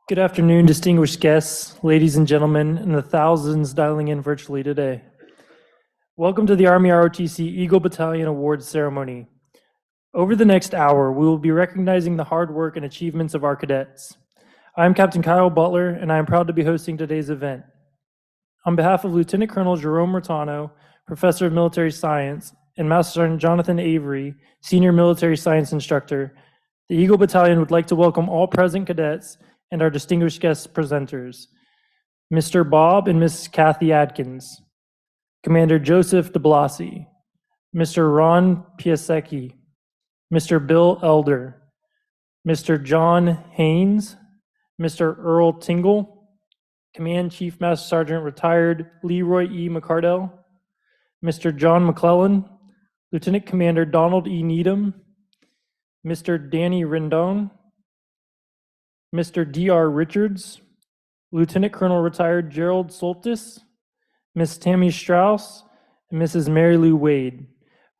Good afternoon, distinguished guests, ladies and gentlemen, and the thousands dialing in virtually today. Welcome to the Army ROTC Eagle Battalion Awards ceremony. Over the next hour, we will be recognizing the hard work and achievements of our cadets. I'm Captain Kyle Butler, and I am proud to be hosting today's event. On behalf of Lieutenant Colonel Jerome Rotano, Professor of Military Science, and Master Sergeant Jonathan Avery, Senior Military Science Instructor, the Eagle Battalion would like to welcome all present cadets and our distinguished guest presenters, Mr. Bob and Mrs. Kathy Adkins, Commander Joseph DeBlasi, Mr. Ron Piasecki, Mr. Bill Elder, Mr. John Haynes, Mr. Earl Tingle, Command Chief Master Sergeant Retired Leroy E. McCardell, Mr. John McClellan, Lieutenant Commander Donald E. Needham, Mr. Danny Rendon, Mr. D.R. Richards, Lieutenant Colonel Retired Gerald Soltis, Ms. Tammy Strauss, and Mrs. Mary Lou Wade.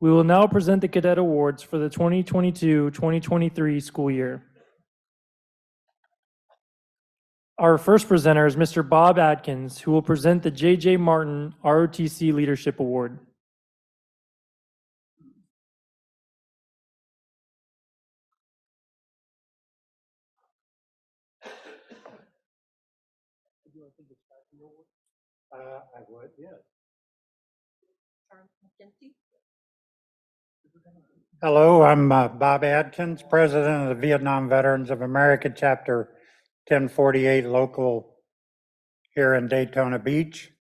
We will now present the Cadet Awards for the 2022-2023 school year. Our first presenter is Mr. Bob Adkins, who will present the J.J. Martin ROTC Leadership Award. I would, yes. Hello, I'm Bob Adkins, President of the Vietnam Veterans of America, Chapter 1048 local here in Daytona Beach.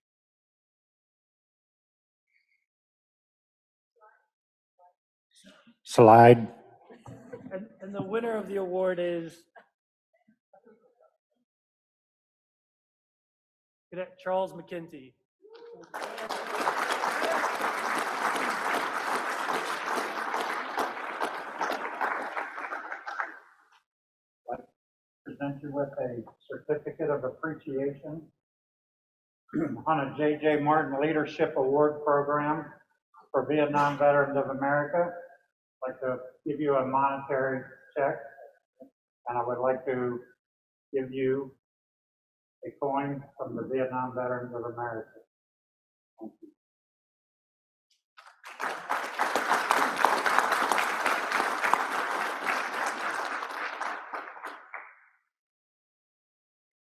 Slide. And the winner of the award is Cadet Charles McKenty. Present you with a certificate of appreciation on a J.J. Martin Leadership Award program for Vietnam Veterans of America. I'd like to give you a monetary check, and I would like to give you a coin from the Vietnam Veterans of America. Thank you.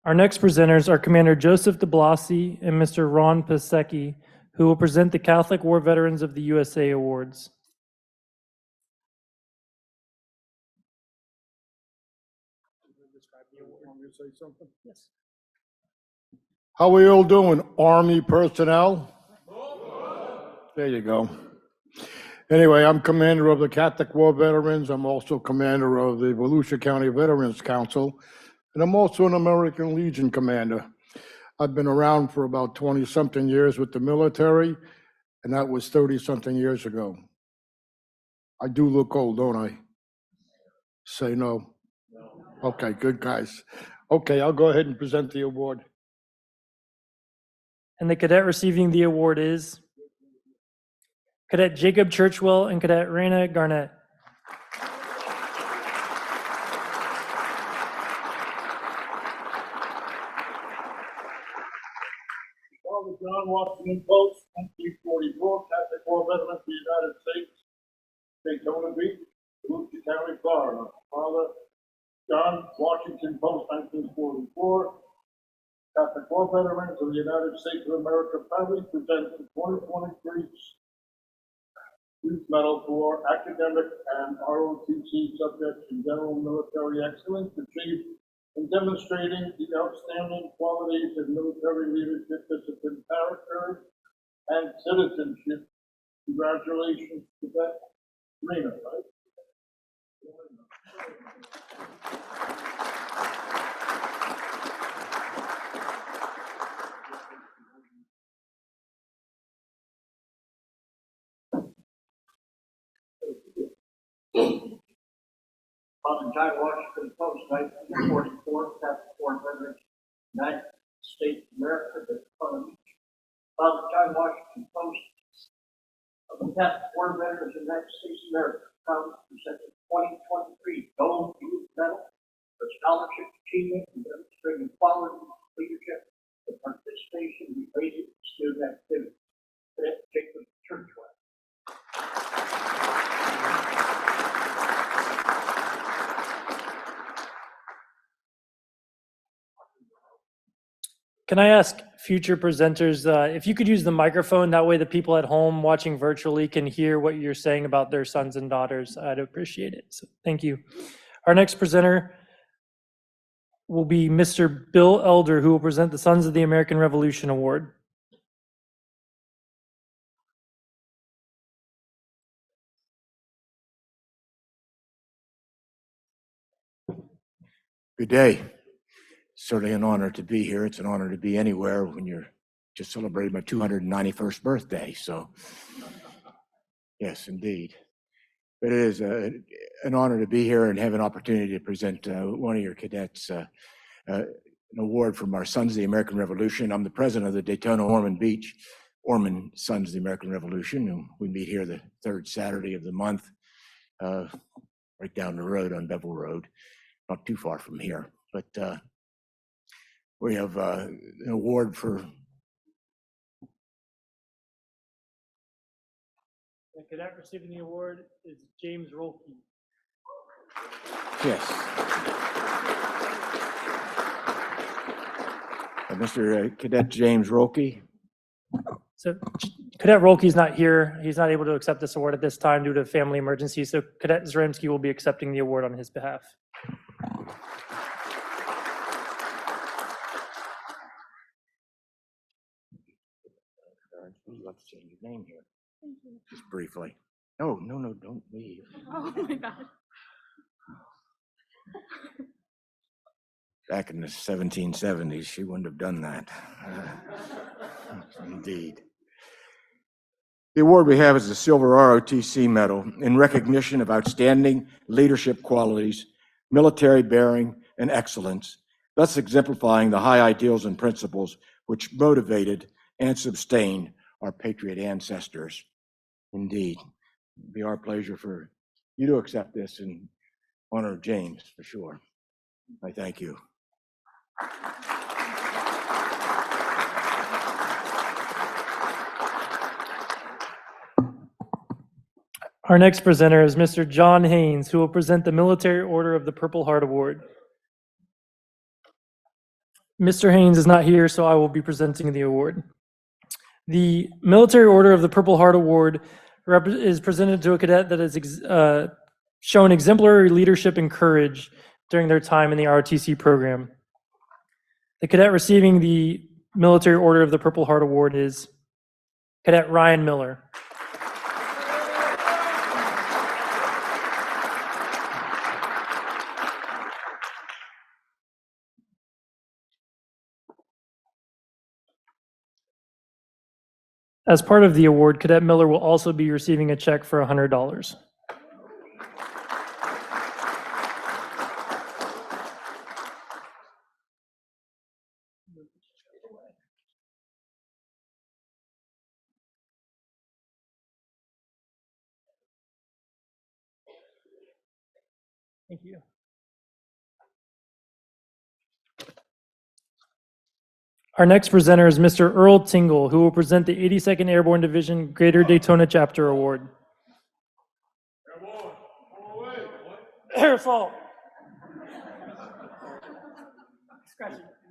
Our next presenters are Commander Joseph DeBlasi and Mr. Ron Piasecki, who will present the Catholic War Veterans of the USAA Awards. Want me to say something? Yes. How are we all doing, Army personnel? There you go. Anyway, I'm commander of the Catholic War Veterans. I'm also commander of the Volusia County Veterans Council, and I'm also an American Legion commander. I've been around for about 20-something years with the military, and that was 30-something years ago. I do look old, don't I? Say no. Okay, good guys. Okay, I'll go ahead and present the award. And the cadet receiving the award is Cadet Jacob Churchwell and Cadet Raina Garnett. Father John Washington Post, 1944, Catholic War Veteran of the United States, Daytona Beach, Volusia County, Florida. Father John Washington Post, 1944, Catholic War Veterans of the United States of America proudly presents the 2023 Youth Medal for academic and ROTC subjects in general military excellence achieved in demonstrating the outstanding qualities of military leadership, discipline, character, and citizenship. Congratulations to that, Rena, right? Father John Washington Post, 1944, Catholic War Veterans, United States of America, Daytona Beach. Father John Washington Post of the Catholic War Veterans, United States of America, proudly presented 2023 Gold Youth Medal for scholarship achievement and demonstration demonstrating quality, leadership, and participation in basic student activities. Cadet Jacob Churchwell. Can I ask future presenters, if you could use the microphone, that way the people at home watching virtually can hear what you're saying about their sons and daughters. I'd appreciate it. So thank you. Our next presenter will be Mr. Bill Elder, who will present the Sons of the American Revolution Award. Good day. Certainly an honor to be here. It's an honor to be anywhere when you're just celebrating my 291st birthday. So, yes, indeed. But it is an honor to be here and have an opportunity to present one of your cadets an award from our Sons of the American Revolution. I'm the president of the Daytona Ormond Sons of the American Revolution, and we meet here the third Saturday of the month, right down the road on Bevel Road, not too far from here. But we have an award for. The cadet receiving the award is James Rolke. Yes. Mr. Cadet James Rolke. So Cadet Rolke is not here. He's not able to accept this award at this time due to a family emergency. So Cadet Zaremski will be accepting the award on his behalf. You'll have to change your name here. Just briefly. No, don't leave. Oh my God. Back in the 1770s, she wouldn't have done that. Indeed. The award we have is the Silver ROTC Medal in recognition of outstanding leadership qualities, military bearing, and excellence, thus exemplifying the high ideals and principles which motivated and sustained our patriot ancestors. Indeed, it'd be our pleasure for you to accept this in honor of James, for sure. I thank you. Our next presenter is Mr. John Haynes, who will present the Military Order of the Purple Heart Award. Mr. Haynes is not here, so I will be presenting the award. The Military Order of the Purple Heart Award is presented to a cadet that has shown exemplary leadership and courage during their time in the ROTC program. The cadet receiving the Military Order of the Purple Heart Award is Cadet Ryan Miller. As part of the award, Cadet Miller will also be receiving a check for $100. Thank you. Our next presenter is Mr. Earl Tingle, who will present the 82nd Airborne Division Greater Daytona Chapter Award. Aerosol.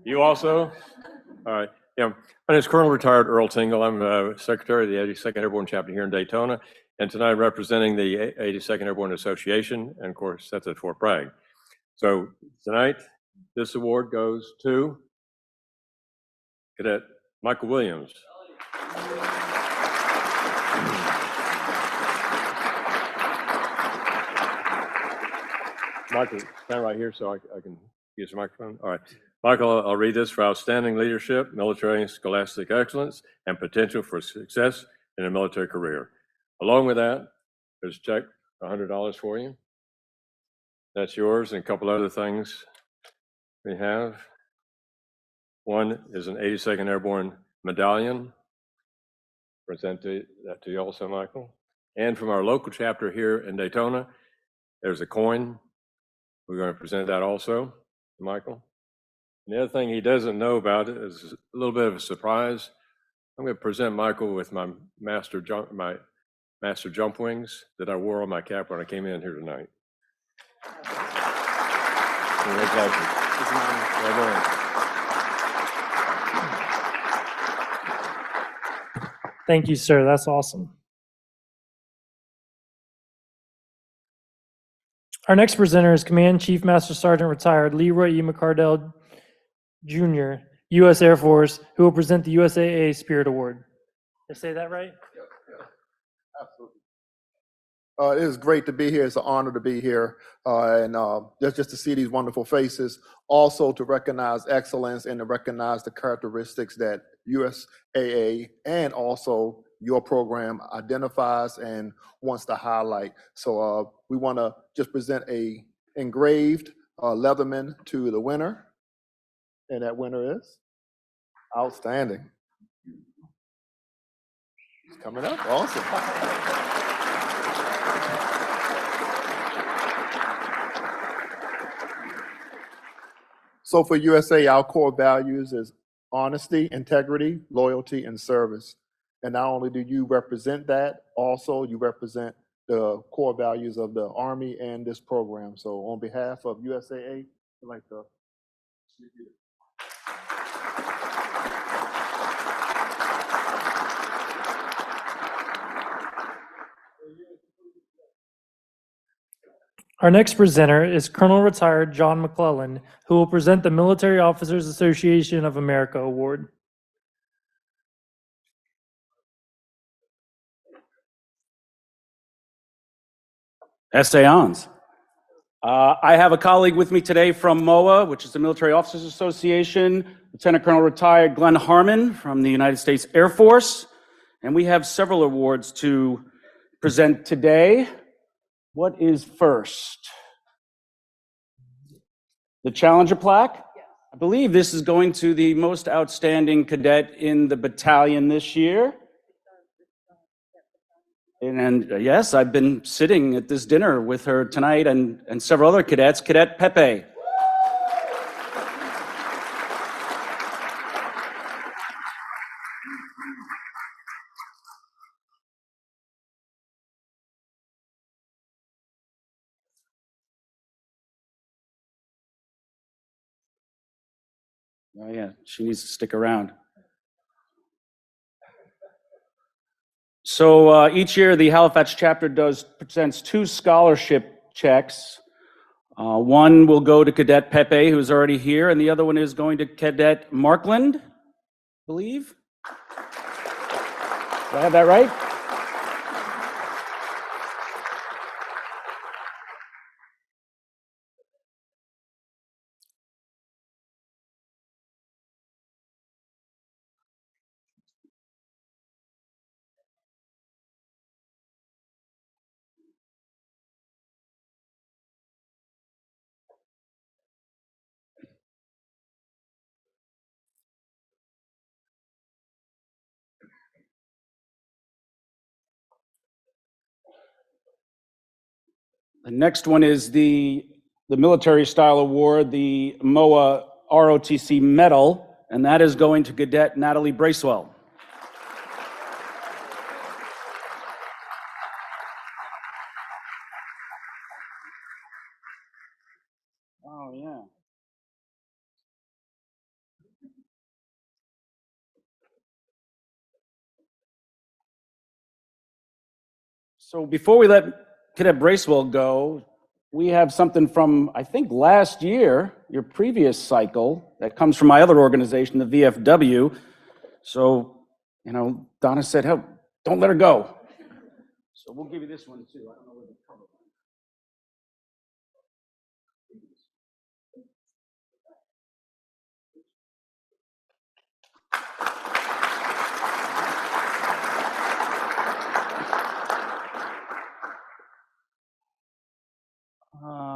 You also? All right. Yeah. My name is Colonel Retired Earl Tingle. I'm Secretary of the 82nd Airborne Chapter here in Daytona, and tonight I'm representing the 82nd Airborne Association, and of course, that's at Fort Bragg. So tonight, this award goes to Cadet Michael Williams. Michael, stand right here so I can use the microphone. All right. Michael, I'll read this: for outstanding leadership, military and scholastic excellence, and potential for success in a military career. Along with that, there's a check, $100 for you. That's yours, and a couple other things we have. One is an 82nd Airborne medallion. Present that to you also, Michael. And from our local chapter here in Daytona, there's a coin. We're going to present that also to Michael. And the other thing he doesn't know about it is a little bit of a surprise. I'm going to present Michael with my master jump wings that I wore on my cap when I came in here tonight. Congratulations. Well done. Thank you, sir. That's awesome. Our next presenter is Command Chief Master Sergeant Retired Leroy E. McCardell Jr., U.S. Air Force, who will present the USAA Spirit Award. Did I say that right? Absolutely. It is great to be here. It's an honor to be here, and just to see these wonderful faces. Also to recognize excellence and to recognize the characteristics that USAA and also your program identifies and wants to highlight. So we want to just present a engraved Leatherman to the winner, and that winner is outstanding. It's coming up. Awesome. So for USA, our core values is honesty, integrity, loyalty, and service. And not only do you represent that, also you represent the core values of the Army and this program. So on behalf of USAA, I'd like to Our next presenter is Colonel Retired John McClellan, who will present the Military Officers Association of America Award. Essayons. I have a colleague with me today from MOA, which is the Military Officers Association, Lieutenant Colonel Retired Glenn Harmon from the United States Air Force, and we have several awards to present today. What is first? The Challenger plaque? I believe this is going to the most outstanding cadet in the battalion this year. And yes, I've been sitting at this dinner with her tonight and several other cadets. Cadet Pepe. Oh yeah, she needs to stick around. So each year the Halifax chapter presents 2 scholarship checks. One will go to Cadet Pepe, who's already here, and the other one is going to Cadet Markland, I believe. Do I have that right? The next one is the military style award, the MOA ROTC medal, and that is going to Cadet Natalie Bracewell. Oh, yeah. So before we let Cadet Bracewell go, we have something from, I think, last year, your previous cycle, that comes from my other organization, the VFW. So, Donna said, "Hey, don't let her go." So we'll give you this one too. I don't know where the cover went.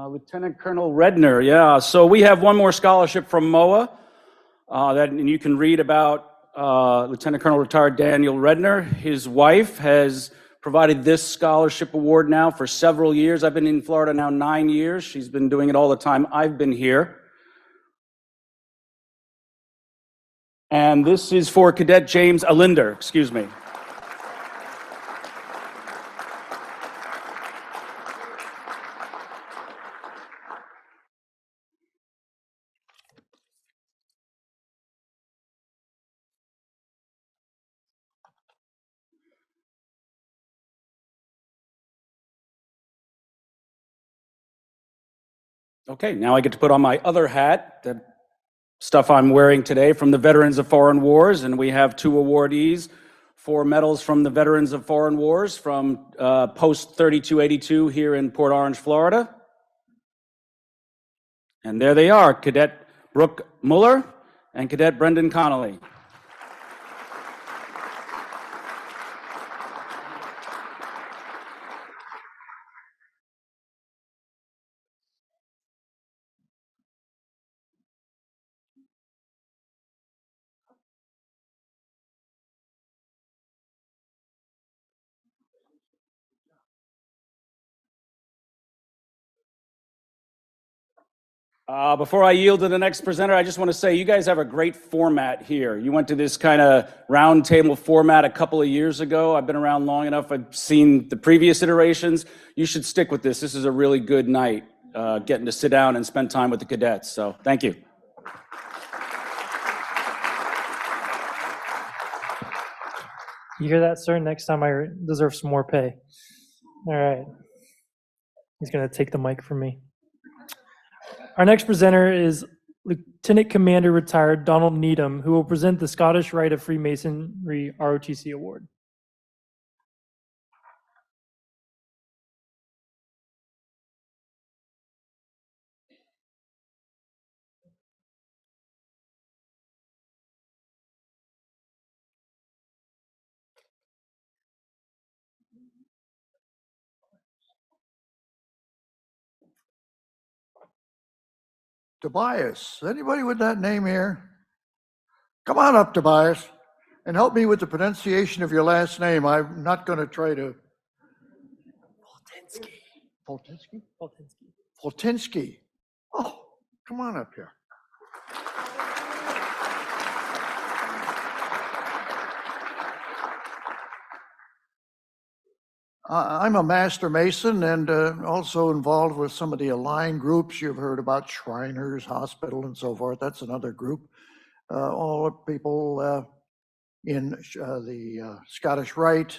Lieutenant Colonel Redner, yeah. So we have one more scholarship from MOA and you can read about Lieutenant Colonel Retired Daniel Redner. His wife has provided this scholarship award now for several years. I've been in Florida now 9 years. She's been doing it all the time I've been here. And this is for Cadet James Alinder, excuse me. Okay, now I get to put on my other hat, the stuff I'm wearing today from the Veterans of Foreign Wars, and we have 2 awardees for medals from the Veterans of Foreign Wars from Post 3282 here in Port Orange, Florida. And there they are, Cadet Brooke Muller and Cadet Brendan Connolly. Before I yield to the next presenter, I just want to say you guys have a great format here. You went to this kind of round table format a couple of years ago. I've been around long enough. I've seen the previous iterations. You should stick with this. This is a really good night, getting to sit down and spend time with the cadets. So thank you. You hear that, sir? Next time I deserve some more pay. All right. He's going to take the mic from me. Our next presenter is Lieutenant Commander Retired Donald Needham, who will present the Scottish Rite of Freemasonry ROTC Award. Tobias, anybody with that name here? Come on up, Tobias, and help me with the pronunciation of your last name. I'm not going to try to. Poltinsky. Poltinsky? Poltinsky. Poltinsky. Oh, come on up here. I'm a master mason and also involved with some of the aligned groups. You've heard about Shriners Hospital and so forth. That's another group. All people in the Scottish Rite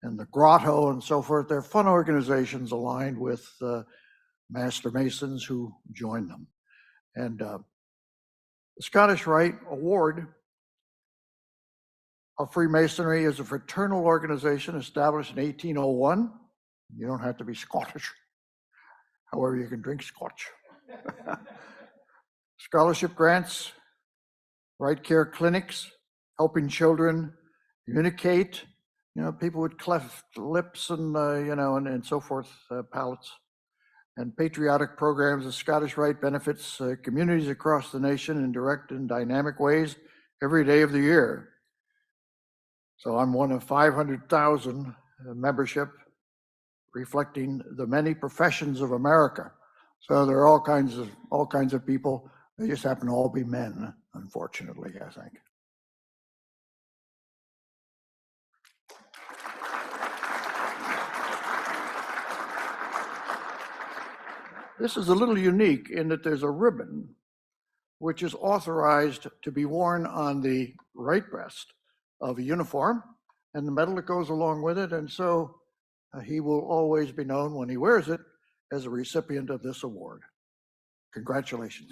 and the Grotto and so forth. They're fun organizations aligned with master masons who join them. And the Scottish Rite Award of Freemasonry is a fraternal organization established in 1801. You don't have to be Scottish. However, you can drink Scotch. Scholarship grants, right care clinics, helping children communicate, people with cleft lips and, and so forth, palates, and patriotic programs. The Scottish Rite benefits communities across the nation in direct and dynamic ways every day of the year. So I'm one of 500,000 membership, reflecting the many professions of America. So there are all kinds of people. They just happen to all be men, unfortunately, I think. This is a little unique in that there's a ribbon which is authorized to be worn on the right breast of a uniform, and the medal that goes along with it, and so he will always be known when he wears it as a recipient of this award. Congratulations.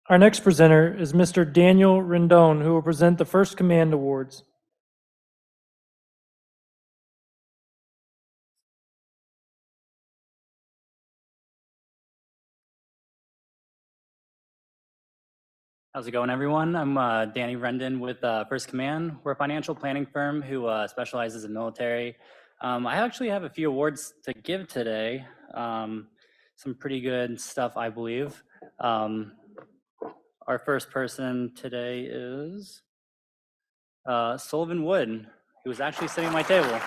Our next presenter is Mr. Daniel Rendon, who will present the First Command Awards. How's it going, everyone? I'm Danny Rendon with First Command. We're a financial planning firm who specializes in military. I actually have a few awards to give today. some pretty good stuff, I believe. Our first person today is Sullivan Wood, who was actually sitting at my table.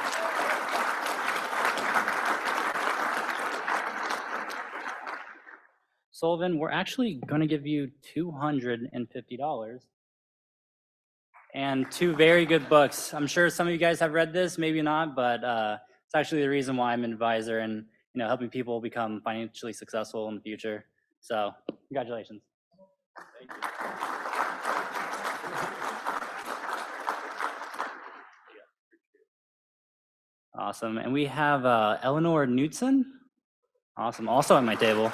Sullivan, we're actually going to give you $250 and 2 very good books. I'm sure some of you guys have read this, maybe not, but it's actually the reason why I'm an advisor and helping people become financially successful in the future. So, congratulations. Thank you. Awesome. And we have Eleanor Knudsen. Awesome. Also at my table.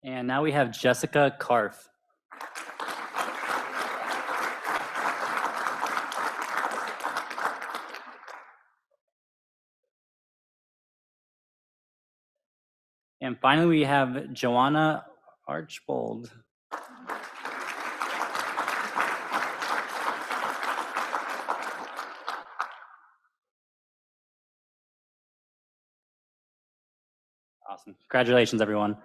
And now we have Jessica Karff. And finally, we have Joanna Archbold. Awesome. Congratulations, everyone.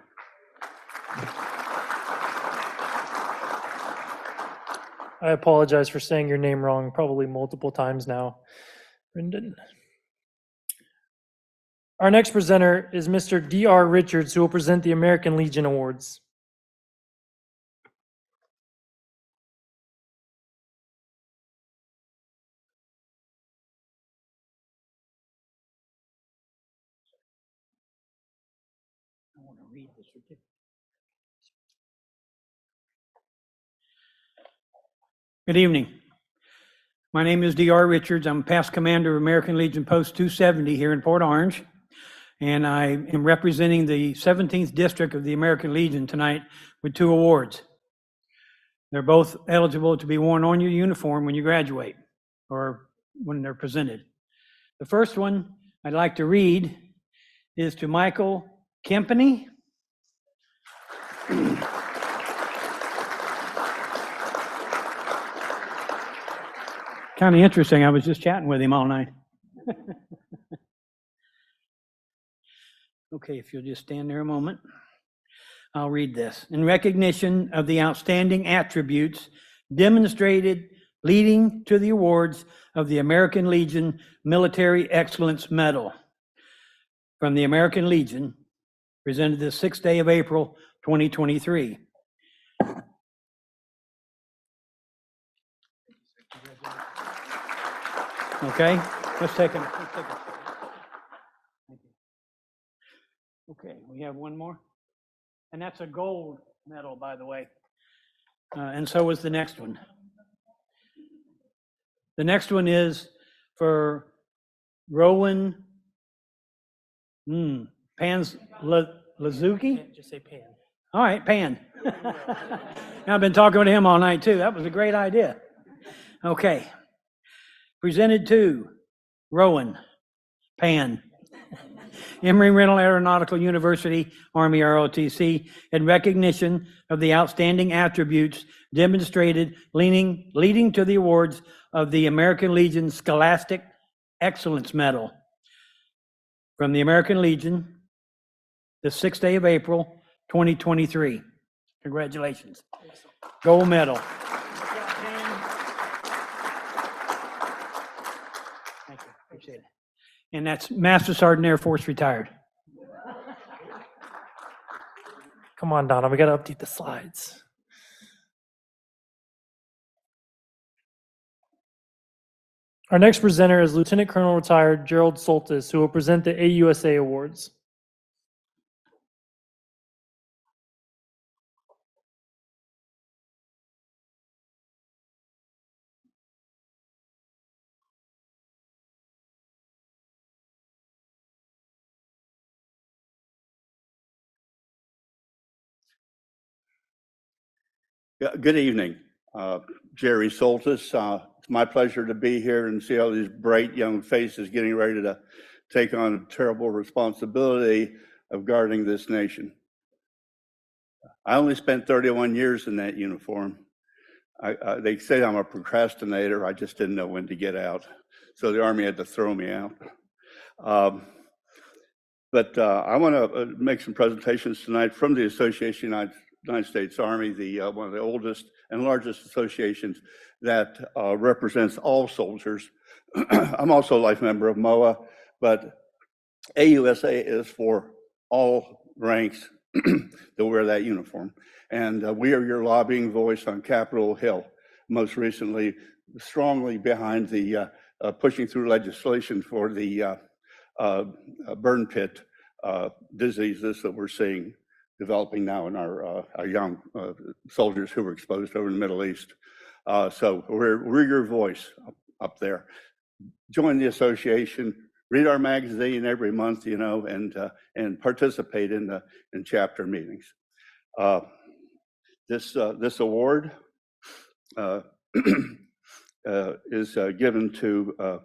I apologize for saying your name wrong probably multiple times now, Brendan. Our next presenter is Mr. D.R. Richards, who will present the American Legion Awards. I want to read the certificate. Good evening. My name is D.R. Richards. I'm past commander of American Legion Post 270 here in Port Orange, and I am representing the 17th District of the American Legion tonight with 2 awards. They're both eligible to be worn on your uniform when you graduate or when they're presented. The first one I'd like to read is to Michael Kempany. Kind of interesting. I was just chatting with him all night. Okay, if you'll just stand there a moment, I'll read this. In recognition of the outstanding attributes demonstrated leading to the awards of the American Legion Military Excellence Medal from the American Legion, presented the 6th day of April, 2023. Okay, let's take a Thank you. Okay, we have one more. And that's a gold medal, by the way. And so is the next one. The next one is for Rowan Lazuki. Just say Pan. All right, Pan. I've been talking to him all night too. That was a great idea. Okay. Presented to Rowan Pan, Embry-Riddle Aeronautical University, Army ROTC, in recognition of the outstanding attributes demonstrated leading to the awards of the American Legion Scholastic Excellence Medal from the American Legion, the 6th day of April, 2023. Congratulations. Gold medal. Thank you. Appreciate it. And that's Master Sergeant Air Force retired. Come on, Donna, we got to update the slides. Our next presenter is Lieutenant Colonel retired Gerald Soltis, who will present the AUSA Awards. Yeah, good evening. Jerry Soltis. It's my pleasure to be here and see all these bright young faces getting ready to take on a terrible responsibility of guarding this nation. I only spent 31 years in that uniform. They say I'm a procrastinator. I just didn't know when to get out. So the Army had to throw me out. But I want to make some presentations tonight from the Association of United States Army, one of the oldest and largest associations that represents all soldiers. I'm also a life member of MOA, but AUSA is for all ranks that wear that uniform. And we are your lobbying voice on Capitol Hill, most recently strongly behind the pushing through legislation for the burn pit diseases that we're seeing developing now in our young soldiers who were exposed over in the Middle East. So we're your voice up there. Join the association, read our magazine every month, you know, and participate in chapter meetings. This award is given to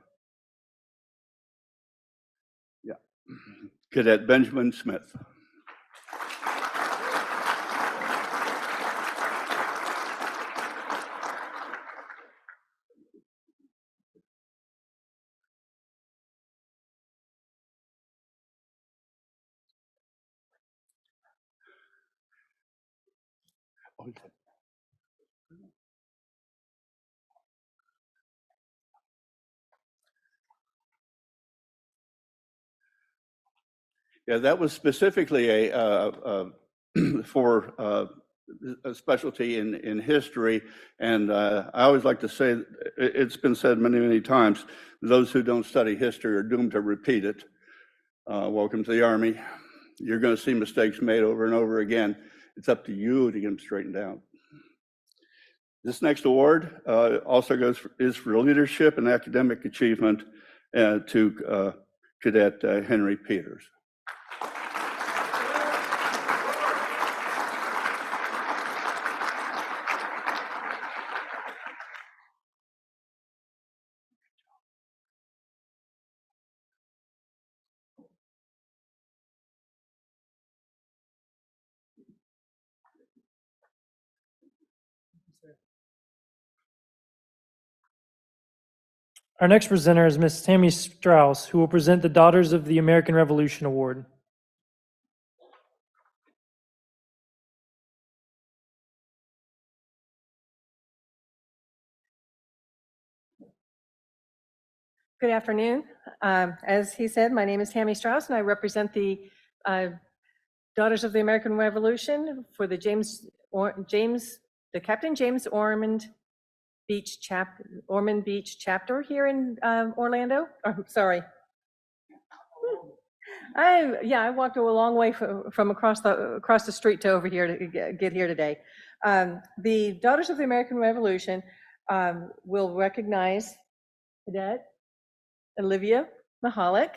Cadet Benjamin Smith. Yeah, that was specifically for a specialty in history, and I always like to say, it's been said many, many times, those who don't study history are doomed to repeat it. Welcome to the Army. You're going to see mistakes made over and over again. It's up to you to get them straightened out. This next award also is for leadership and academic achievement to Cadet Henry Peters. Our next presenter is Ms. Tammy Strauss, who will present the Daughters of the American Revolution Award. Good afternoon. As he said, my name is Tammy Strauss, and I represent the Daughters of the American Revolution for the Captain James Ormond Beach chapter here in Orlando. Sorry. I walked a long way from across the street to over here to get here today. The Daughters of the American Revolution will recognize Cadet Olivia Mahalik.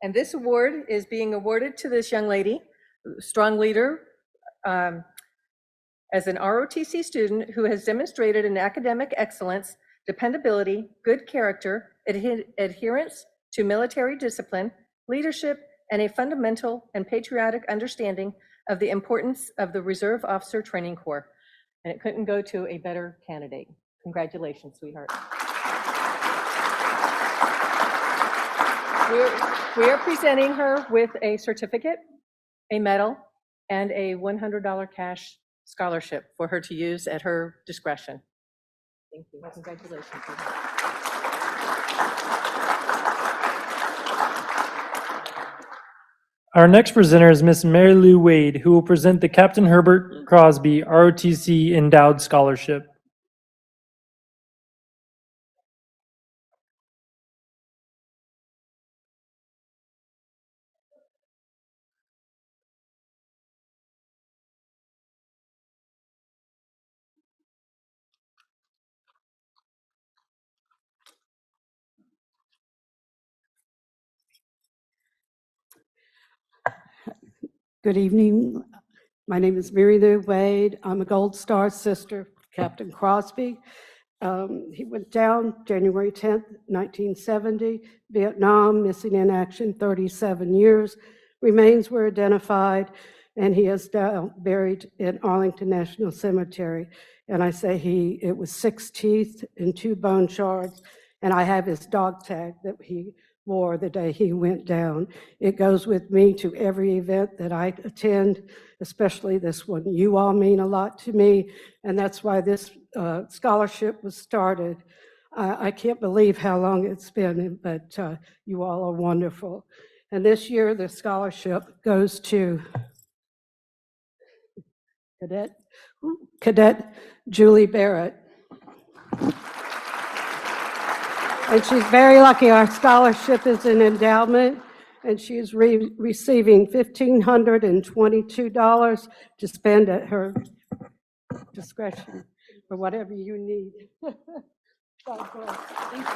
And this award is being awarded to this young lady, strong leader, as an ROTC student who has demonstrated an academic excellence, dependability, good character, adherence to military discipline, leadership, and a fundamental and patriotic understanding of the importance of the Reserve Officer Training Corps. And it couldn't go to a better candidate. Congratulations, sweetheart. We are presenting her with a certificate, a medal, and a $100 cash scholarship for her to use at her discretion. Thank you. Congratulations. Our next presenter is Miss Mary Lou Wade, who will present the Captain Herbert Crosby ROTC Endowed Scholarship. Good evening. My name is Mary Lou Wade. I'm a Gold Star sister, of Captain Crosby. He went down January 10th, 1970, Vietnam, missing in action 37 years. Remains were identified, and he is now buried in Arlington National Cemetery. And I say it was 6 teeth and 2 bone shards, and I have his dog tag that he wore the day he went down. It goes with me to every event that I attend, especially this one. You all mean a lot to me, and that's why this scholarship was started. I can't believe how long it's been, but you all are wonderful. And this year, the scholarship goes to Cadet Julie Barrett. And she's very lucky. Our scholarship is an endowment, and she is receiving $1,522 to spend at her discretion for whatever you need. God bless. Thank you.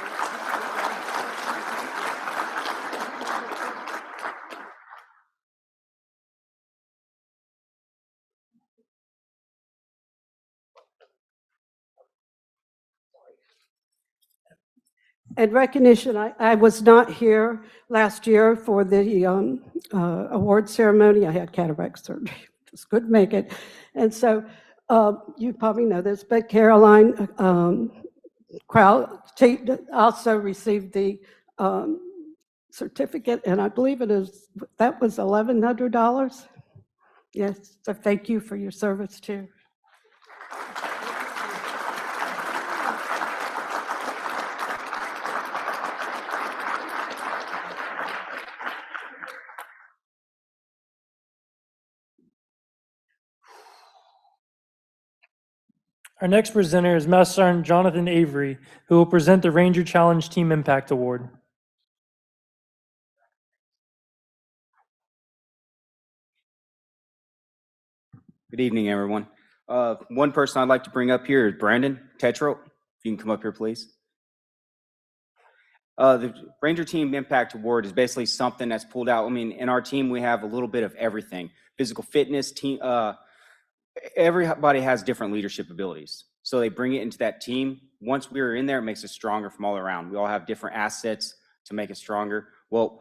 And recognition, I was not here last year for the award ceremony. I had cataract surgery, just couldn't make it. And so you probably know this, but Caroline also received the certificate, and I believe that was $1,100. Yes, so thank you for your service too. Our next presenter is Master Sergeant Jonathan Avery, who will present the Ranger Challenge Team Impact Award. Good evening, everyone. One person I'd like to bring up here is Brandon Tetro. If you can come up here, please. The Ranger Team Impact Award is basically something that's pulled out. I mean, in our team, we have a little bit of everything. Physical fitness, team, everybody has different leadership abilities. So they bring it into that team. Once we're in there, it makes us stronger from all around. We all have different assets to make us stronger. Well,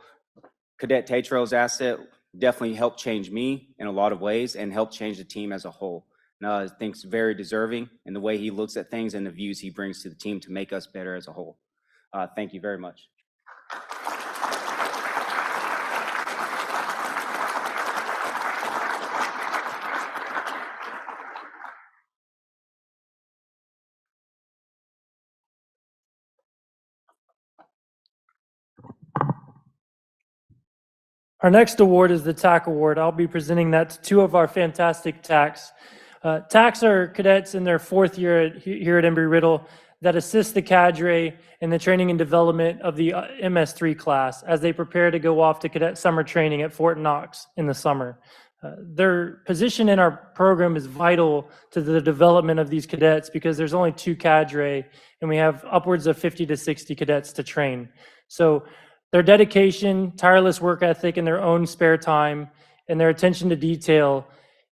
Cadet Tetro's asset definitely helped change me in a lot of ways and helped change the team as a whole. And I think it's very deserving in the way he looks at things and the views he brings to the team to make us better as a whole. Thank you very much. Our next award is the TAC Award. I'll be presenting that to 2 of our fantastic TACs. TACs are cadets in their 4th year here at Embry-Riddle that assist the cadre in the training and development of the MS3 class as they prepare to go off to cadet summer training at Fort Knox in the summer. Their position in our program is vital to the development of these cadets because there's only 2 cadre and we have upwards of 50 to 60 cadets to train. So their dedication, tireless work ethic in their own spare time, and their attention to detail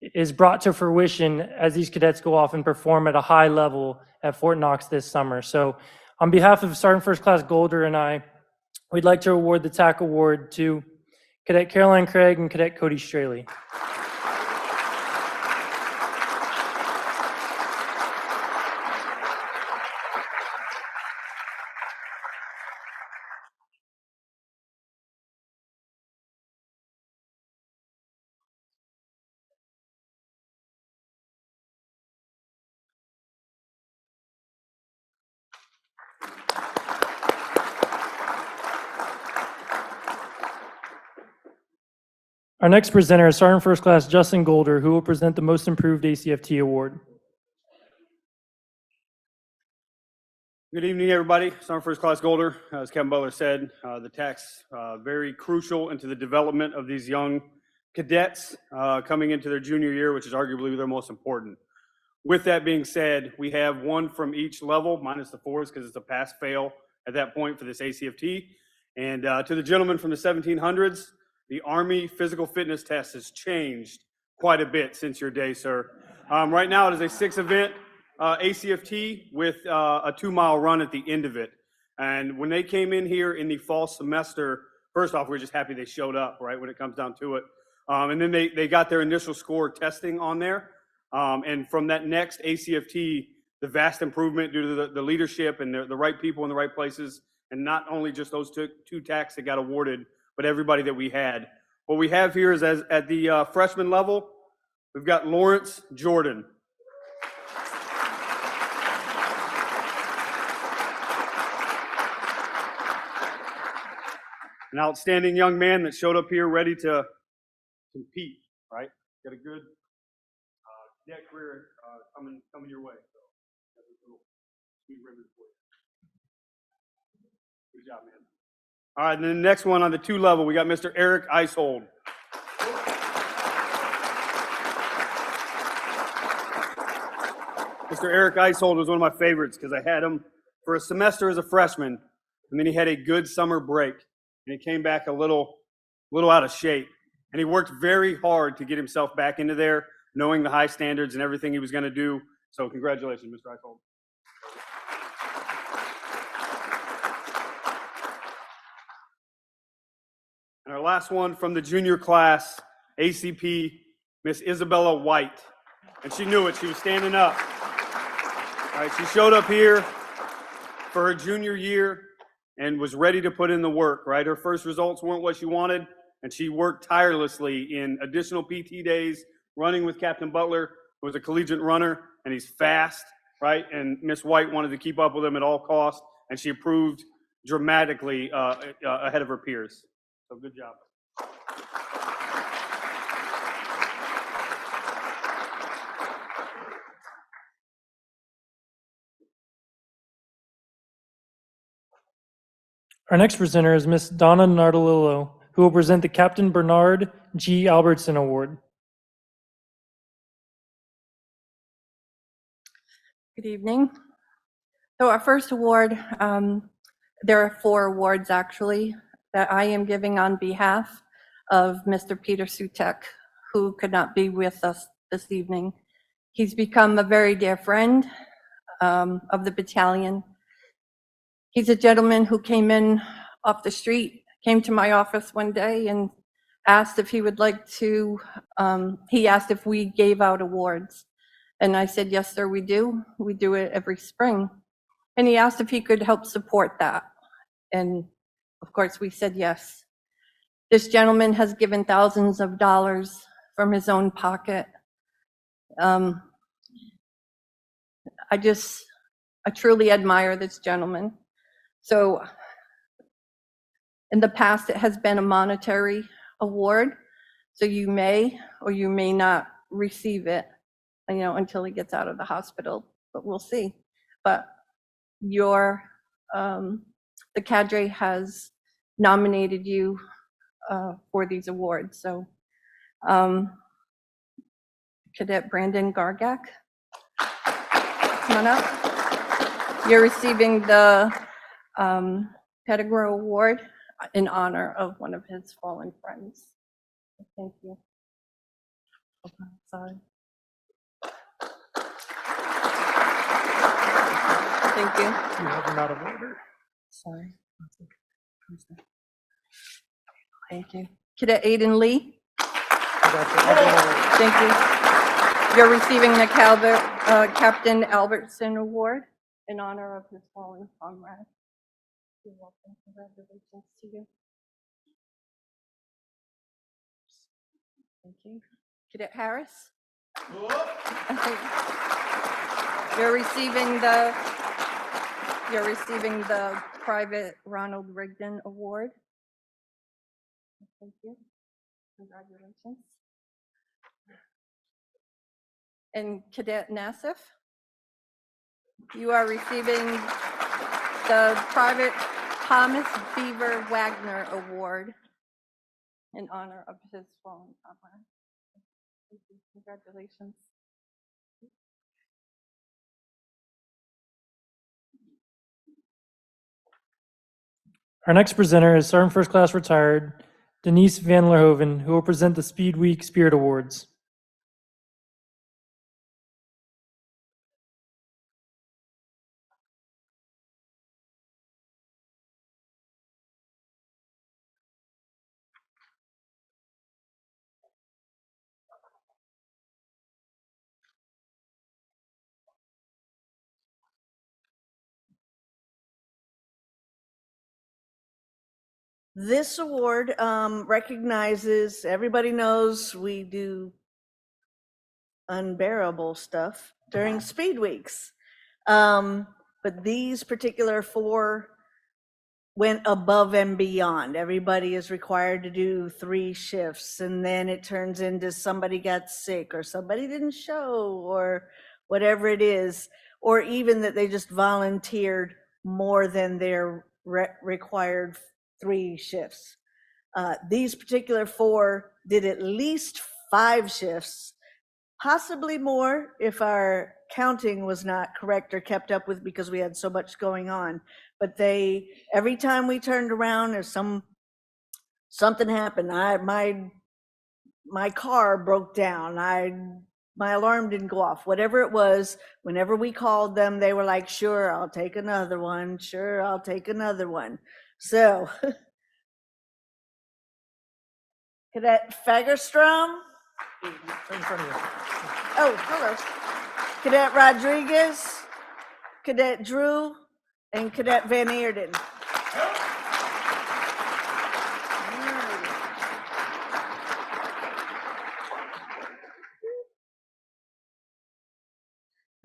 is brought to fruition as these cadets go off and perform at a high level at Fort Knox this summer. So on behalf of Sergeant First Class Golder and I, we'd like to award the TAC Award to Cadet Caroline Craig and Cadet Cody Straley. Our next presenter is Sergeant First Class Justin Golder, who will present the Most Improved ACFT Award. Good evening, everybody. Sergeant First Class Golder. As Kevin Butler said, the TAC's very crucial into the development of these young cadets coming into their junior year, which is arguably their most important. With that being said, we have 1 from each level, minus the 4s because it's a pass-fail at that point for this ACFT. And to the gentleman from the 1700s, the Army physical fitness test has changed quite a bit since your day, sir. Right now, it is a 6 event ACFT with a 2-mile run at the end of it. And when they came in here in the fall semester, first off, we're just happy they showed up, right, when it comes down to it. And then they got their initial score testing on there. And from that next ACFT, the vast improvement due to the leadership and the right people in the right places, and not only just those two TACs that got awarded, but everybody that we had. What we have here is at the freshman level, we've got Lawrence Jordan. An outstanding young man that showed up here ready to compete, right? Got a good cadet career coming your way. So, that's a little sweet ribbon for you. Good job, man. All right, and then the next one on the 2 level, we got Mr. Eric Icehold. Mr. Eric Icehold was one of my favorites because I had him for a semester as a freshman, and then he had a good summer break, and he came back a little out of shape. And he worked very hard to get himself back into there, knowing the high standards and everything he was going to do. So congratulations, Mr. Icehold. And our last one from the junior class, ACP, Miss Isabella White. And she knew it. She was standing up. All right, she showed up here for her junior year and was ready to put in the work, right? Her first results weren't what she wanted, and she worked tirelessly in additional PT days, running with Captain Butler, who was a collegiate runner, and he's fast, right? And Miss White wanted to keep up with him at all costs, and she improved dramatically ahead of her peers. So good job. Our next presenter is Miss Donna Nardolillo, who will present the Captain Bernard G. Albertson Award. Good evening. So our first award, there are 4 awards actually that I am giving on behalf of Mr. Peter Sutek, who could not be with us this evening. He's become a very dear friend of the battalion. He's a gentleman who came in off the street, came to my office one day and asked if he would like to, he asked if we gave out awards. And I said, yes, sir, we do. We do it every spring. And he asked if he could help support that. And of course, we said yes. This gentleman has given thousands of dollars from his own pocket. I truly admire this gentleman. So in the past, it has been a monetary award. So you may or you may not receive it, until he gets out of the hospital, but we'll see. But the cadre has nominated you for these awards. So Cadet Brandon Gargak, come on up. You're receiving the Pettigrew Award in honor of one of his fallen friends. Thank you. Okay, sorry. Thank you. You have them out of order. Sorry. Thank you. Cadet Aiden Lee. Thank you. You're receiving the Captain Albertson Award in honor of his fallen comrade. You're welcome. Congratulations to you. Thank you. Cadet Harris. You're receiving the Private Ronald Rigdon Award. Thank you. Congratulations. And Cadet Nassif, you are receiving the Private Thomas Beaver Wagner Award in honor of his fallen comrade. Thank you. Congratulations. Our next presenter is Sergeant First Class Retired Denise Van Lerhoven, who will present the Speed Week Spirit Awards. This award recognizes, everybody knows we do unbearable stuff during speed weeks. But these particular 4 went above and beyond. Everybody is required to do 3 shifts, and then it turns into somebody got sick or somebody didn't show or whatever it is, or even that they just volunteered more than their required 3 shifts. These particular 4 did at least 5 shifts, possibly more if our counting was not correct or kept up with because we had so much going on. But every time we turned around, there's something happened. My car broke down. My alarm didn't go off. Whatever it was, whenever we called them, they were like, "Sure, I'll take another one. Sure, I'll take another one." So, Cadet Fagerstrom. Right in front of you. Oh, hello. Cadet Rodriguez, Cadet Drew, and Cadet Van Eerden.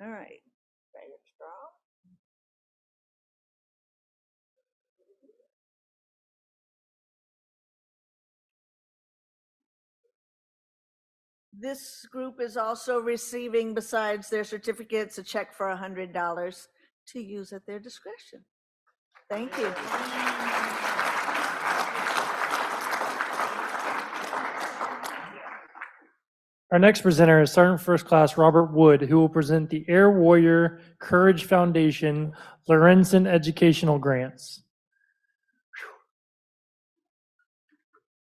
All right. This group is also receiving, besides their certificates, a check for $100 to use at their discretion. Thank you. Our next presenter is Sergeant First Class Robert Wood, who will present the Air Warrior Courage Foundation Lorenzen Educational Grants.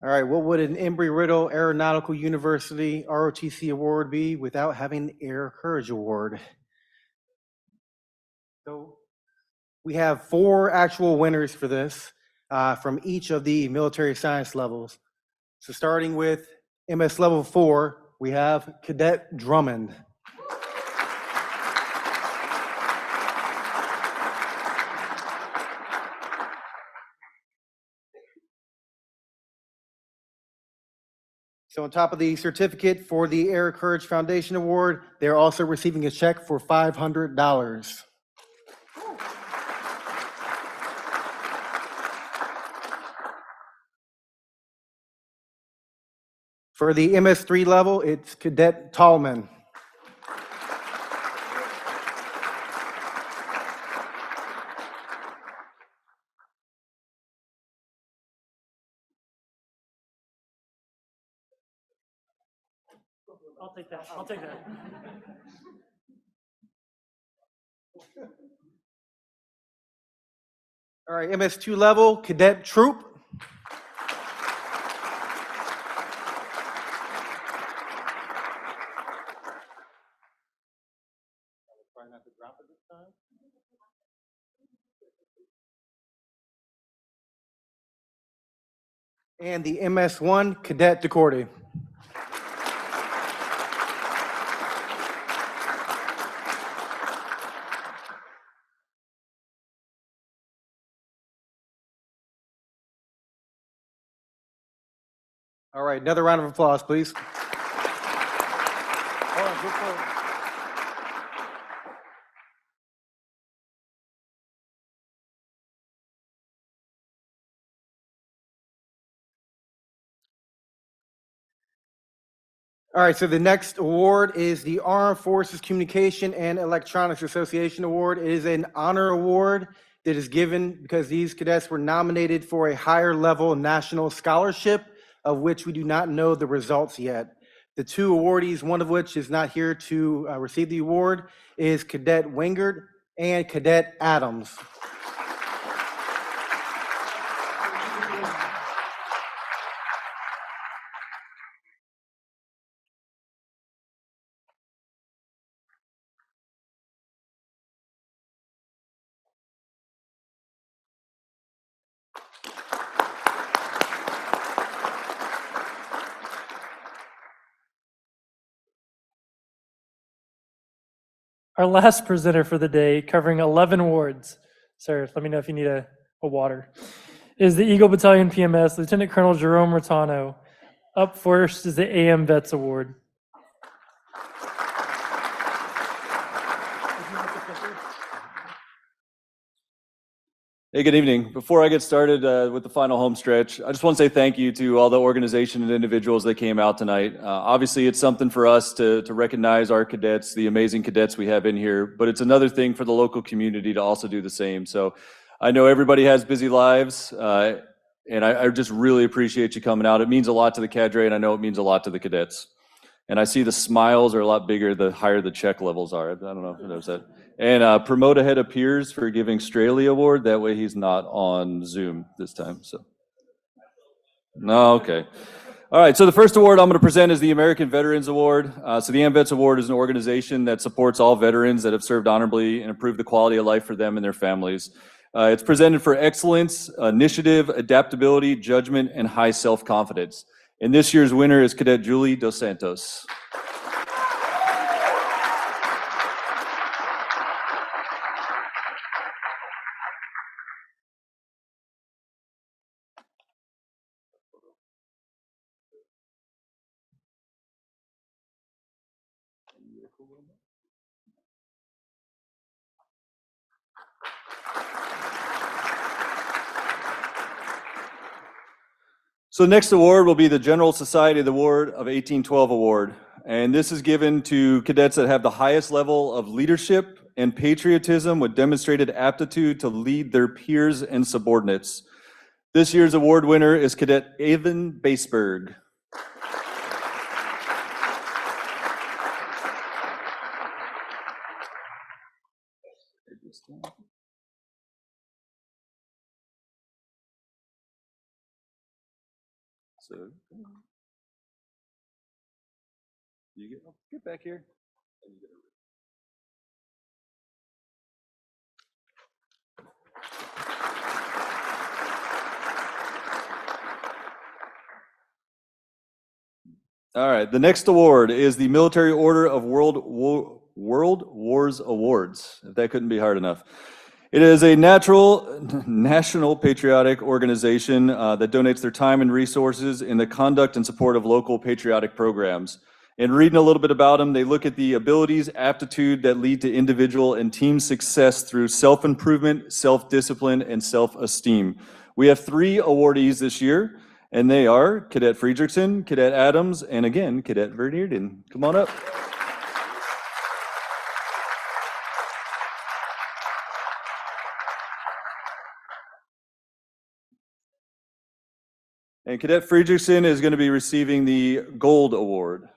All right, what would an Embry-Riddle Aeronautical University ROTC award be without having the Air Courage Award? So we have 4 actual winners for this from each of the military science levels. So starting with MS Level 4, we have Cadet Drummond. So on top of the certificate for the Air Courage Foundation Award, they're also receiving a check for $500. For the MS3 level, it's Cadet Tallman. I'll take that. I'll take that. All right, MS2 level, Cadet Troop. And the MS1, Cadet DeCordy. All right, another round of applause, please. All right, so the next award is the Armed Forces Communication and Electronics Association Award. It is an honor award that is given because these cadets were nominated for a higher level national scholarship, of which we do not know the results yet. The 2 awardees, one of which is not here to receive the award, is Cadet Wingert and Cadet Adams. Our last presenter for the day, covering 11 awards. Sir, let me know if you need a water. is the Eagle Battalion PMS, Lieutenant Colonel Jerome Rotano. Up first is the AM Vets Award. Hey, good evening. Before I get started with the final home stretch, I just want to say thank you to all the organization and individuals that came out tonight. Obviously, it's something for us to recognize our cadets, the amazing cadets we have in here, but it's another thing for the local community to also do the same. So I know everybody has busy lives, and I just really appreciate you coming out. It means a lot to the cadre, and I know it means a lot to the cadets. And I see the smiles are a lot bigger the higher the check levels are. I don't know who knows that. And promote ahead of peers for giving Straley Award. That way he's not on Zoom this time. So, no, okay. All right, so the first award I'm going to present is the American Veterans Award. So the AMVETS Award is an organization that supports all veterans that have served honorably and improved the quality of life for them and their families. It's presented for excellence, initiative, adaptability, judgment, and high self-confidence. And this year's winner is Cadet Julie Dos Santos. So the next award will be the General Society Award of 1812 Award. And this is given to cadets that have the highest level of leadership and patriotism with demonstrated aptitude to lead their peers and subordinates. This year's award winner is Cadet Evan Baseberg. So, you get back here. All right, the next award is the Military Order of World Wars Awards, if that couldn't be hard enough. It is a national patriotic organization that donates their time and resources in the conduct and support of local patriotic programs. And reading a little bit about them, they look at the abilities, aptitude that lead to individual and team success through self-improvement, self-discipline, and self-esteem. We have 3 awardees this year, and they are Cadet Friedrichsen, Cadet Adams, and again, Cadet Verneerden. Come on up. And Cadet Friedrichsen is going to be receiving the Gold Award.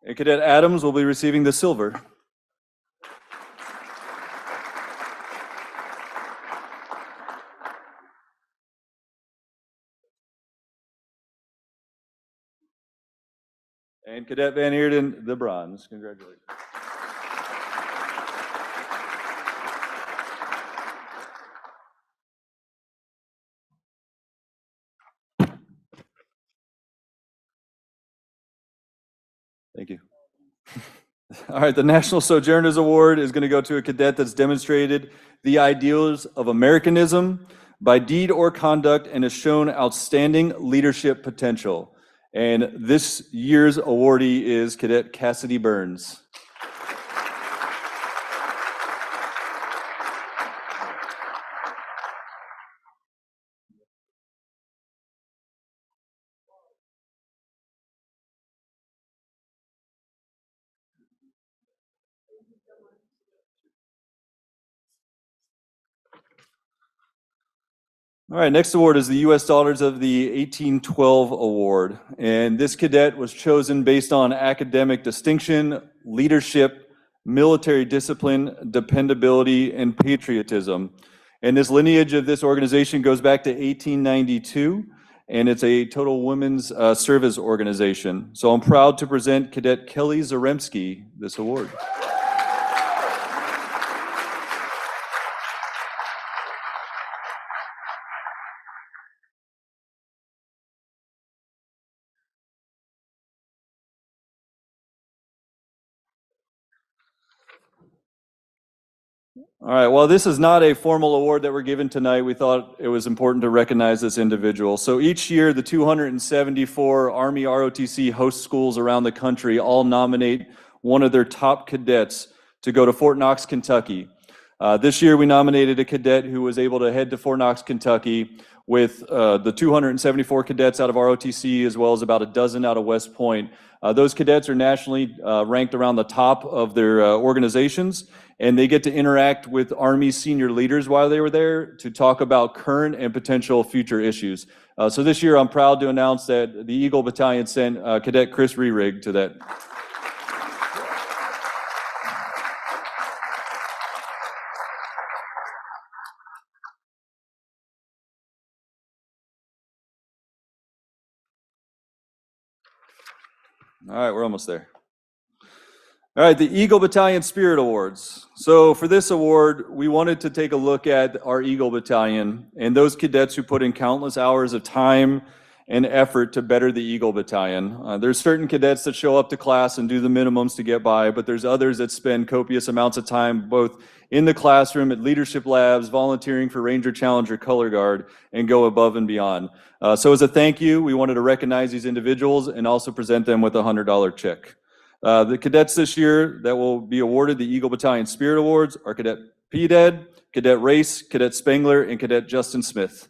And Cadet Adams will be receiving the Silver. And Cadet Van Eerden, the Bronze. Congratulations. Thank you. All right, the National Sojourners Award is going to go to a cadet that's demonstrated the ideals of Americanism by deed or conduct and has shown outstanding leadership potential. And this year's awardee is Cadet Cassidy Burns. All right, next award is the U.S. Daughters of the 1812 Award. And this cadet was chosen based on academic distinction, leadership, military discipline, dependability, and patriotism. And this lineage of this organization goes back to 1892, and it's a total women's service organization. So I'm proud to present Cadet Kelly Zaremski this award. All right, well, this is not a formal award that we're given tonight. We thought it was important to recognize this individual. So each year, the 274 Army ROTC host schools around the country all nominate one of their top cadets to go to Fort Knox, Kentucky. This year, we nominated a cadet who was able to head to Fort Knox, Kentucky with the 274 cadets out of ROTC, as well as about a dozen out of West Point. Those cadets are nationally ranked around the top of their organizations, and they get to interact with Army senior leaders while they were there to talk about current and potential future issues. So this year, I'm proud to announce that the Eagle Battalion sent Cadet Chris Rerig to that. All right, we're almost there. All right, the Eagle Battalion Spirit Awards. So for this award, we wanted to take a look at our Eagle Battalion and those cadets who put in countless hours of time and effort to better the Eagle Battalion. There's certain cadets that show up to class and do the minimums to get by, but there's others that spend copious amounts of time both in the classroom, at leadership labs, volunteering for Ranger Challenger Color Guard, and go above and beyond. So as a thank you, we wanted to recognize these individuals and also present them with a $100 check. The cadets this year that will be awarded the Eagle Battalion Spirit Awards are Cadet P-Ded, Cadet Race, Cadet Spengler, and Cadet Justin Smith.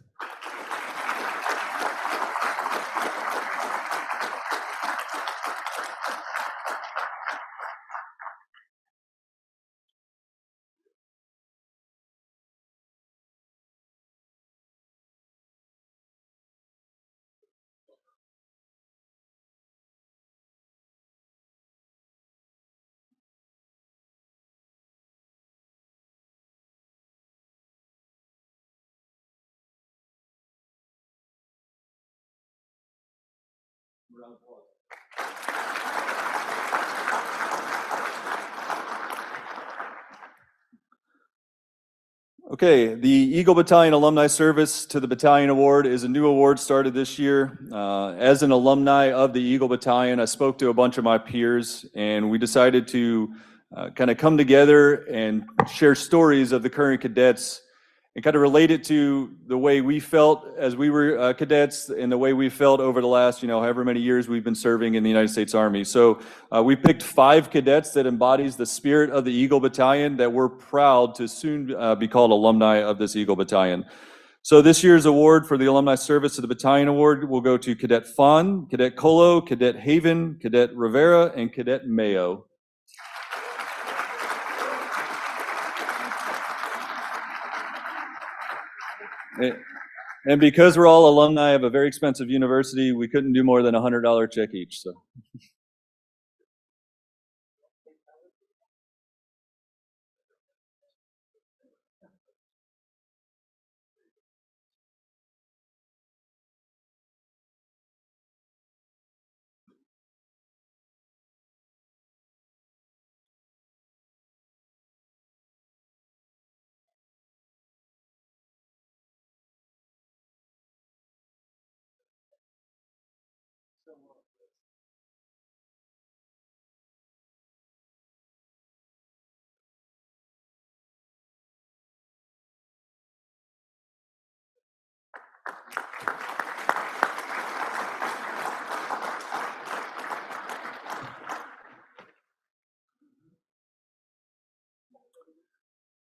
Okay, the Eagle Battalion Alumni Service to the Battalion Award is a new award started this year. As an alumni of the Eagle Battalion, I spoke to a bunch of my peers, and we decided to kind of come together and share stories of the current cadets and kind of relate it to the way we felt as we were cadets and the way we felt over the last, however many years we've been serving in the United States Army. So we picked 5 cadets that embodies the spirit of the Eagle Battalion that we're proud to soon be called alumni of this Eagle Battalion. So this year's award for the Alumni Service to the Battalion Award will go to Cadet Vaughn, Cadet Colo, Cadet Haven, Cadet Rivera, and Cadet Mayo. And because we're all alumni of a very expensive university, we couldn't do more than a $100 check each. So.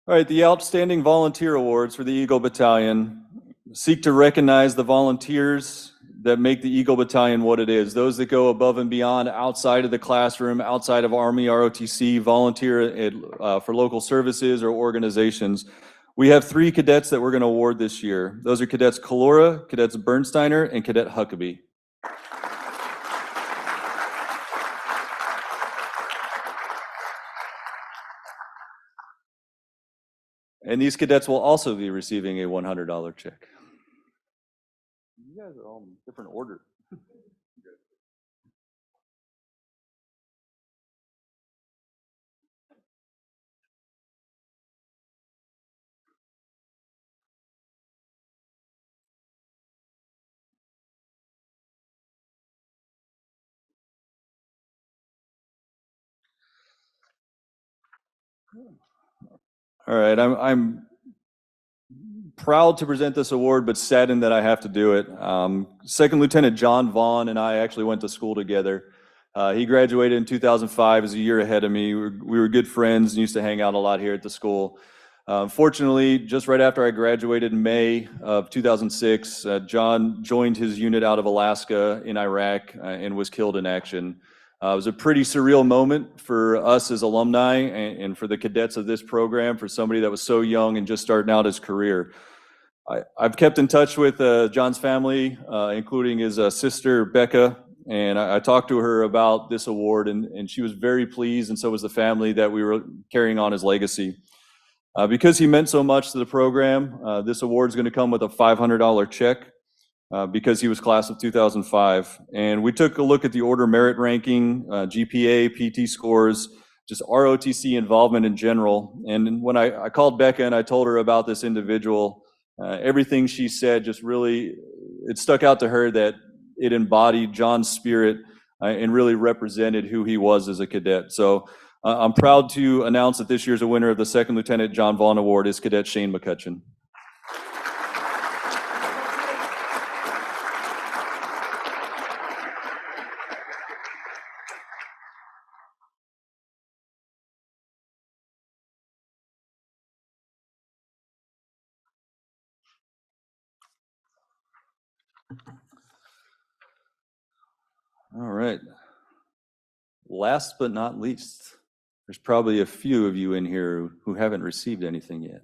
All right, the Outstanding Volunteer Awards for the Eagle Battalion seek to recognize the volunteers that make the Eagle Battalion what it is. Those that go above and beyond outside of the classroom, outside of Army ROTC, volunteer for local services or organizations. We have 3 cadets that we're going to award this year. Those are Cadets Calora, Cadets Bernsteiner, and Cadet Huckabee. And these cadets will also be receiving a $100 check. You guys are all in different order. All right, I'm proud to present this award, but saddened that I have to do it. Second Lieutenant John Vaughn and I actually went to school together. He graduated in 2005, as a year ahead of me. We were good friends and used to hang out a lot here at the school. Fortunately, just right after I graduated in May of 2006, John joined his unit out of Alaska in Iraq and was killed in action. It was a pretty surreal moment for us as alumni and for the cadets of this program, for somebody that was so young and just starting out his career. I've kept in touch with John's family, including his sister, Becca, and I talked to her about this award, and she was very pleased, and so was the family, that we were carrying on his legacy. Because he meant so much to the program, this award is going to come with a $500 check because he was class of 2005. And we took a look at the order merit ranking, GPA, PT scores, just ROTC involvement in general. And when I called Becca and I told her about this individual, everything she said just really, it stuck out to her that it embodied John's spirit and really represented who he was as a cadet. So I'm proud to announce that this year's winner of the Second Lieutenant John Vaughn Award is Cadet Shane McCutcheon. All right. Last but not least, there's probably a few of you in here who haven't received anything yet.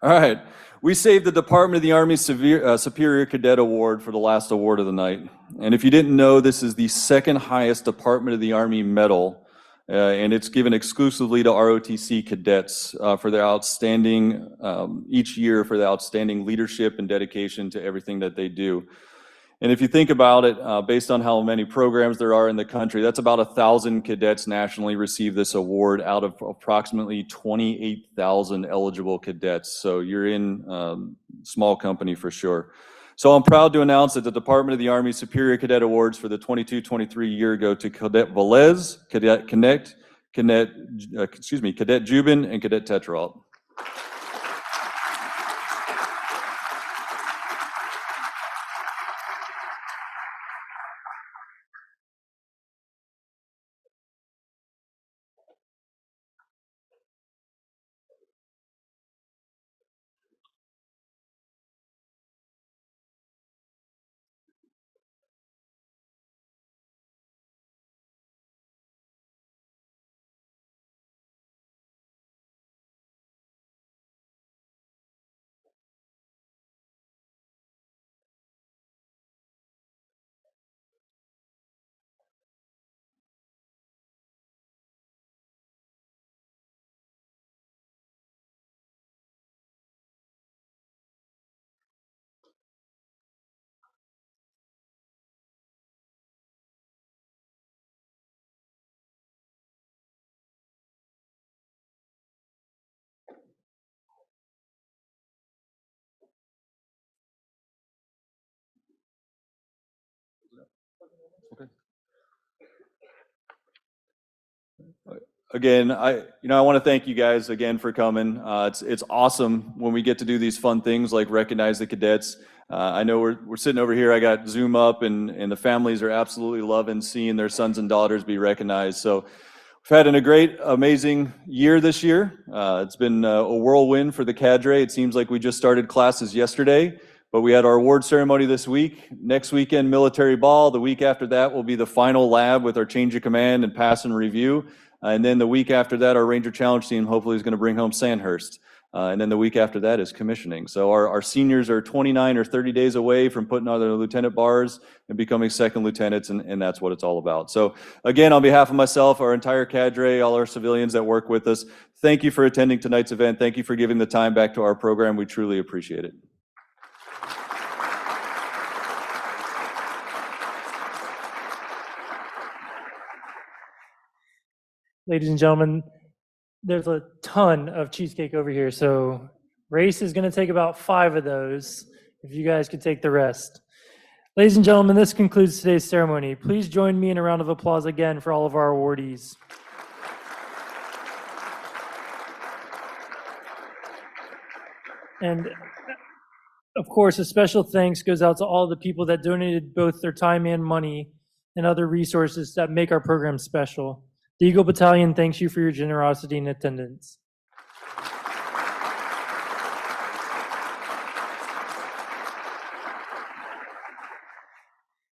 All right. We saved the Department of the Army Superior Cadet Award for the last award of the night. And if you didn't know, this is the second highest Department of the Army medal, and it's given exclusively to ROTC cadets for their outstanding, each year for their outstanding leadership and dedication to everything that they do. And if you think about it, based on how many programs there are in the country, that's about 1,000 cadets nationally receive this award out of approximately 28,000 eligible cadets. So you're in small company for sure. So I'm proud to announce that the Department of the Army Superior Cadet Awards for the 22-23 year go to Cadet Velez, Cadet Connect, Cadet Jubin, and Cadet Tetrault. Okay. Again, I want to thank you guys again for coming. It's awesome when we get to do these fun things like recognize the cadets. I know we're sitting over here. I got Zoom up, and the families are absolutely loving seeing their sons and daughters be recognized. So we've had a great, amazing year this year. It's been a whirlwind for the cadre. It seems like we just started classes yesterday, but we had our award ceremony this week. Next weekend, military ball. The week after that will be the final lab with our change of command and pass and review. And then the week after that, our Ranger Challenge team hopefully is going to bring home Sandhurst. And then the week after that is commissioning. So our seniors are 29 or 30 days away from putting on their lieutenant bars and becoming second lieutenants, and that's what it's all about. So again, on behalf of myself, our entire cadre, all our civilians that work with us, thank you for attending tonight's event. Thank you for giving the time back to our program. We truly appreciate it. Ladies and gentlemen, there's a ton of cheesecake over here, so Race is going to take about 5 of those, if you guys could take the rest. Ladies and gentlemen, this concludes today's ceremony. Please join me in a round of applause again for all of our awardees. And of course, a special thanks goes out to all the people that donated both their time and money and other resources that make our program special. The Eagle Battalion thanks you for your generosity and attendance.